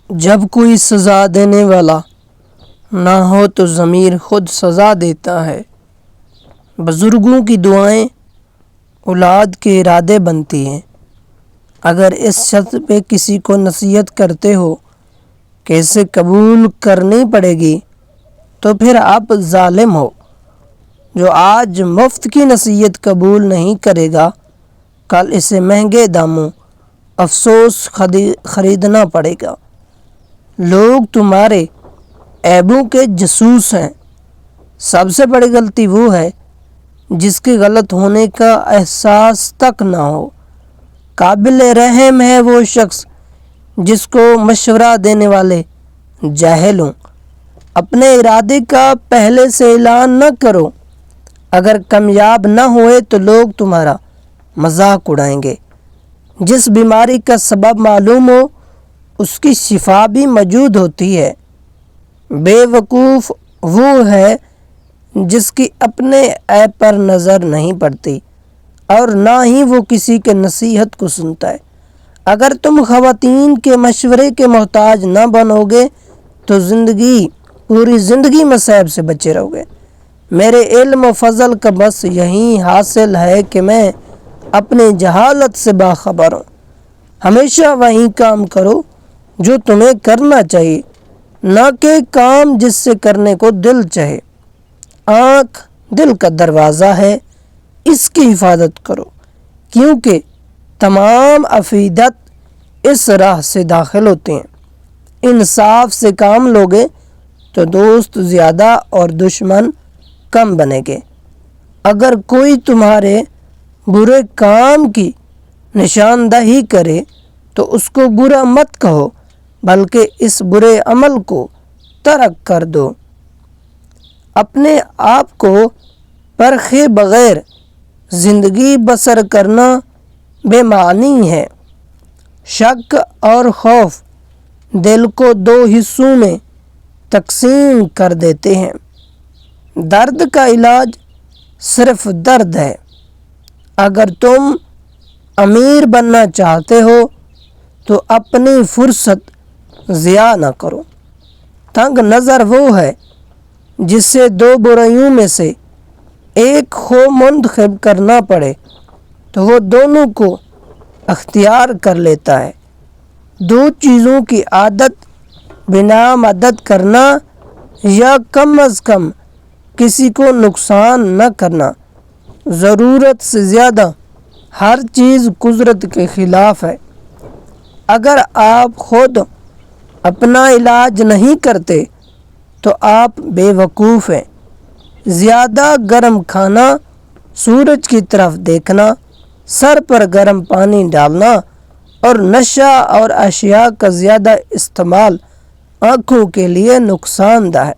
جب کوئی سزا دینے والا نہ ہو تو ضمیر خود سزا دیتا ہے۔ بزرگوں کی دعائیں اولاد کے ارادے بنتی ہیں۔ اگر اس شرط پہ کسی کو نصیحت کرتے ہو کہ اسے قبول کرنی پڑے گی تو پھر آپ ظالم ہو۔ جو آج مفت کی نصیحت قبول نہیں کرے گا کل اسے مہنگے داموں افسوس خریدنا پڑے گا۔ لوگ تمہارے عیبوں کے جاسوس ہیں۔ سب سے بڑی غلطی وہ ہے جس کے غلط ہونے کا احساس تک نہ ہو۔ قابل رحم ہے وہ شخص جس کو مشورہ دینے والے جاہل ہوں۔ اپنے ارادے کا پہلے سے اعلان نہ کرو۔ اگر کامیاب نہ ہوئے تو لوگ تمہارا مذاق اڑائیں گے۔ جس بیماری کا سبب معلوم ہو اس کی شفا بھی موجود ہوتی ہے۔ بے وقوف وہ ہے جس کی اپنے عیب پر نظر نہیں پڑتی اور نہ ہی وہ کسی کے نصیحت کو سنتا ہے۔ اگر تم خواتین کے مشورے کے محتاج نہ بنو گے تو پوری زندگی مصائب سے بچے رہو گے۔ میرے علم و فضل کا بس یہی حاصل ہے کہ میں اپنے جہالت سے باخبر ہوں۔ ہمیشہ وہی کام کرو جو تمہیں کرنا چاہیے، نہ کہ کام جس سے کرنے کو دل چاہے۔ آنکھ دل کا دروازہ ہے، اس کی حفاظت کرو کیونکہ تمام افئدت اس راہ سے داخل ہوتے ہیں۔ انصاف سے کام لوگے تو دوست زیادہ اور دشمن کم بنے گے۔ اگر کوئی تمہارے برے کام کی نشاندہی کرے تو اس کو برا مت کہو بلکہ اس برے عمل کو ترک کر دو۔ اپنے آپ کو پرکھے بغیر زندگی بسر کرنا بے معنی ہے۔ شک اور خوف دل کو دو حصوں میں تقسیم کر دیتے ہیں۔ درد کا علاج صرف درد ہے۔ اگر تم امیر بننا چاہتے ہو تو اپنی فرصت ضیاع نہ کرو۔ تنگ نظر وہ ہے جس سے دو برائیوں میں سے ایک کو منتخب کرنا پڑے تو وہ دونوں کو اختیار کر لیتا ہے۔ دو چیزوں کی عادت بنا مدد کرنا یا کم از کم کسی کو نقصان نہ کرنا۔ ضرورت سے زیادہ ہر چیز قدرت کے خلاف ہے۔ اگر آپ خود اپنا علاج نہیں کرتے تو آپ بے وقوف ہیں۔ زیادہ گرم کھانا، سورج کی طرف دیکھنا، سر پر گرم پانی ڈالنا اور نشہ اور اشیاء کا زیادہ استعمال آنکھوں کے لیے نقصان دہ ہے۔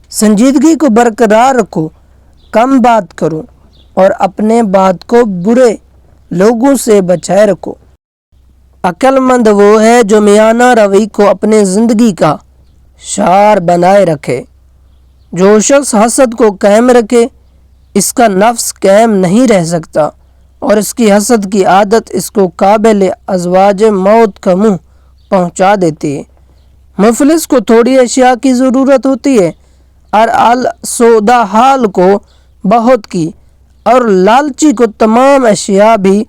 سنجیدگی کو برقرار رکھو، کم بات کرو اور اپنے بات کو برے لوگوں سے بچائے رکھو۔ عقل مند وہ ہے جو میانہ روی کو اپنے زندگی کا شعار بنائے رکھے۔ جو شخص حسد کو قائم رکھے اس کا نفس قائم نہیں رہ سکتا اور اس کی حسد کی عادت اس کو قابل ازواج موت کا منہ پہنچا دیتی ہے۔ مفلس کو تھوڑی اشیاء کی ضرورت ہوتی ہے اور السودہ حال کو بہت کی، اور لالچی کو تمام اشیاء بھی۔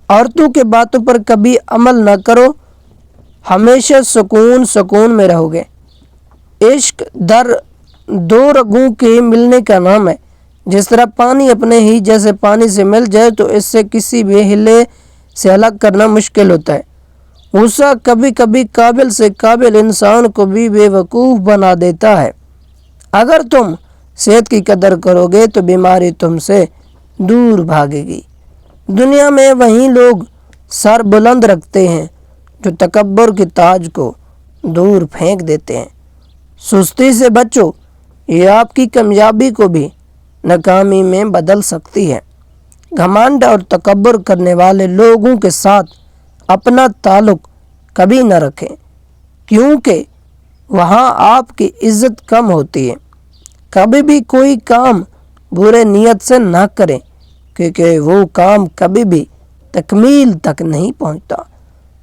عورتوں کے باتوں پر کبھی عمل نہ کرو، ہمیشہ سکون میں رہو گے۔ عشق در دو رگوں کے ملنے کا نام ہے۔ جس طرح پانی اپنے ہی جیسے پانی سے مل جائے تو اس سے کسی بھی ہلے سے الگ کرنا مشکل ہوتا ہے۔ غصہ کبھی کبھی قابل سے قابل انسان کو بھی بے وقوف بنا دیتا ہے۔ اگر تم صحت کی قدر کرو گے تو بیماری تم سے دور بھاگے گی۔ دنیا میں وہی لوگ سر بلند رکھتے ہیں جو تکبر کے تاج کو دور پھینک دیتے ہیں۔ سستی سے بچو، یہ آپ کی کامیابی کو بھی ناکامی میں بدل سکتی ہے۔ گھمنڈ اور تکبر کرنے والے لوگوں کے ساتھ اپنا تعلق کبھی نہ رکھیں کیونکہ وہاں آپ کی عزت کم ہوتی ہے۔ کبھی بھی کوئی کام برے نیت سے نہ کریں کیونکہ وہ کام کبھی بھی تکمیل تک نہیں پہنچتا۔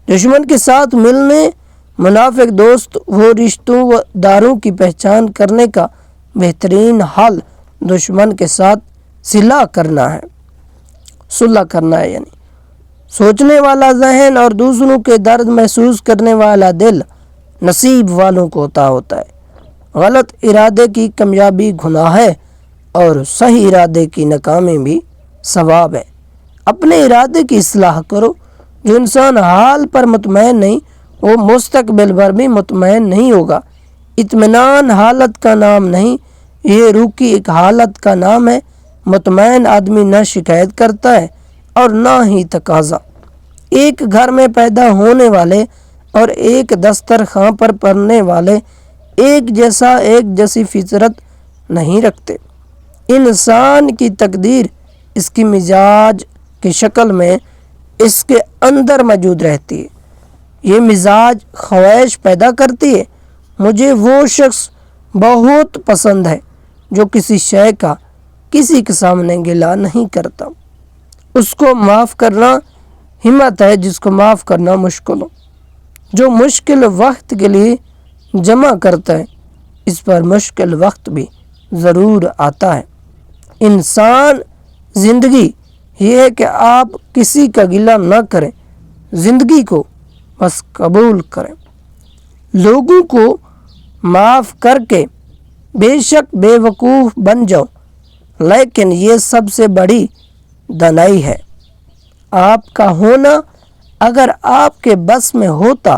دشمن کے ساتھ ملنے، منافق دوست وہ رشتوں و داروں کی پہچان کرنے کا بہترین حل دشمن کے ساتھ صلح کرنا ہے یعنی سوچنے والا ذہن اور دوسروں کے درد محسوس کرنے والا دل نصیب والوں کو عطا ہوتا ہے۔ غلط ارادے کی کامیابی گناہ ہے اور صحیح ارادے کی ناکامی بھی ثواب ہے۔ اپنے ارادے کی اصلاح کرو۔ جو انسان حال پر مطمئن نہیں وہ مستقبل پر بھی مطمئن نہیں ہوگا۔ اطمینان حالت کا نام نہیں، یہ روح کی ایک حالت کا نام ہے۔ مطمئن آدمی نہ شکایت کرتا ہے اور نہ ہی تقاضا۔ ایک گھر میں پیدا ہونے والے اور ایک دسترخوان پر پڑھنے والے ایک جیسی فطرت نہیں رکھتے۔ انسان کی تقدیر اس کی مزاج کی شکل میں اس کے اندر موجود رہتی ہے۔ یہ مزاج خواہش پیدا کرتی ہے۔ مجھے وہ شخص بہت پسند ہے جو کسی شے کا کسی کے سامنے گلہ نہیں کرتا۔ اس کو معاف کرنا ہمت ہے جس کو معاف کرنا مشکل ہو۔ جو مشکل وقت کے لیے جمع کرتا ہے اس پر مشکل وقت بھی ضرور آتا ہے۔ انسان زندگی یہ ہے کہ آپ کسی کا گلہ نہ کریں، زندگی کو بس قبول کریں۔ لوگوں کو معاف کر کے بے شک بے وقوف بن جاؤ، لیکن یہ سب سے بڑی دانائی ہے۔ آپ کا ہونا اگر آپ کے بس میں ہوتا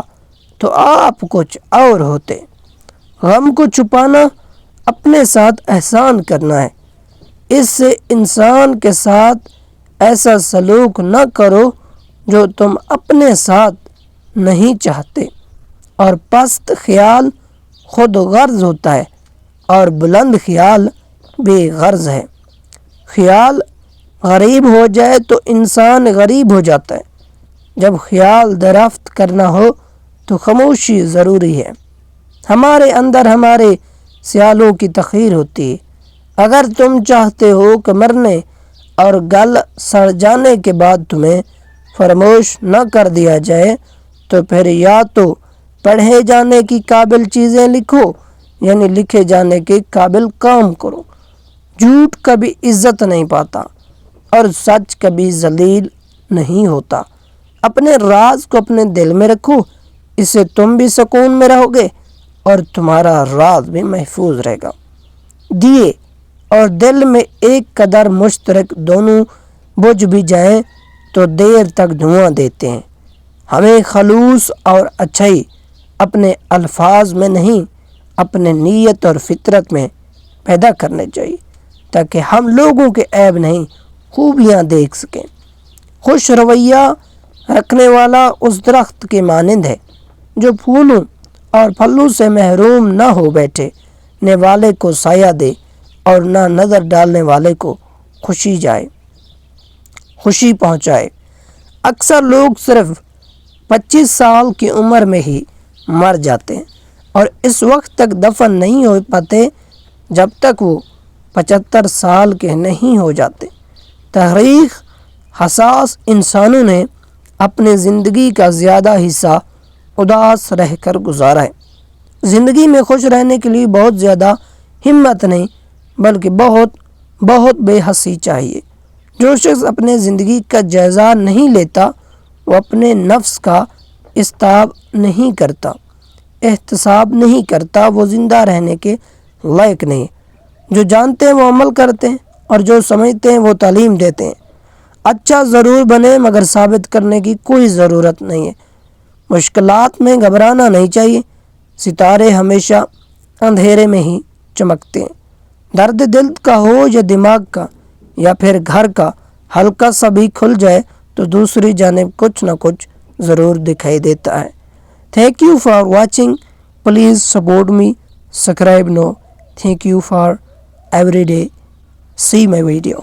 تو آپ کچھ اور ہوتے۔ غم کو چھپانا اپنے ساتھ احسان کرنا ہے۔ اس سے انسان کے ساتھ ایسا سلوک نہ کرو جو تم اپنے ساتھ نہیں چاہتے۔ اور پست خیال خود غرض ہوتا ہے اور بلند خیال بے غرض ہے۔ خیال غریب ہو جائے تو انسان غریب ہو جاتا ہے۔ جب خیال دریافت کرنا ہو تو خاموشی ضروری ہے۔ ہمارے اندر ہمارے سیالوں کی تخیر ہوتی ہے۔ اگر تم چاہتے ہو کہ مرنے اور گل سڑ جانے کے بعد تمہیں فراموش نہ کر دیا جائے تو پھر یا تو پڑھے جانے کی قابل چیزیں لکھو یعنی لکھے جانے کے قابل کام کرو۔ جھوٹ کبھی عزت نہیں پاتا اور سچ کبھی ذلیل نہیں ہوتا۔ اپنے راز کو اپنے دل میں رکھو، اس سے تم بھی سکون میں رہو گے اور تمہارا راز بھی محفوظ رہے گا۔ دیے اور دل میں ایک قدر مشترک دونوں بجھ بھی جائیں تو دیر تک دھواں دیتے ہیں۔ ہمیں خلوص اور اچھائی اپنے الفاظ میں نہیں اپنے نیت اور فطرت میں پیدا کرنے چاہیے تاکہ ہم لوگوں کے عیب نہیں خوبیاں دیکھ سکیں۔ خوش رویہ رکھنے والا اس درخت کے مانند ہے جو پھولوں اور پھلوں سے محروم نہ ہو بیٹھے، نہ والے کو سایہ دے اور نہ نظر ڈالنے والے کو خوشی پہنچائے۔ اکثر لوگ صرف 25 سال کی عمر میں ہی مر جاتے ہیں اور اس وقت تک دفن نہیں ہو پاتے جب تک وہ 75 سال کے نہیں ہو جاتے۔ تاریخ حساس انسانوں نے اپنے زندگی کا زیادہ حصہ اداس رہ کر گزارا ہے۔ زندگی میں خوش رہنے کے لیے بہت زیادہ ہمت نہیں بلکہ بہت بے حسی چاہیے۔ جو شخص اپنے زندگی کا جائزہ نہیں لیتا وہ اپنے نفس کا احتساب نہیں کرتا، وہ زندہ رہنے کے لائق نہیں۔ جو جانتے ہیں وہ عمل کرتے ہیں اور جو سمجھتے ہیں وہ تعلیم دیتے ہیں۔ اچھا ضرور بنے مگر ثابت کرنے کی کوئی ضرورت نہیں ہے۔ مشکلات میں گھبرانا نہیں چاہیے، ستارے ہمیشہ اندھیرے میں ہی چمکتے ہیں۔ درد دل کا ہو یا دماغ کا یا پھر گھر کا ہلکا سا بھی کھل جائے تو دوسری جانب کچھ نہ کچھ ضرور دکھائی دیتا ہے۔ Thank you for watching, please support me, subscribe now, thank you for every day see my video.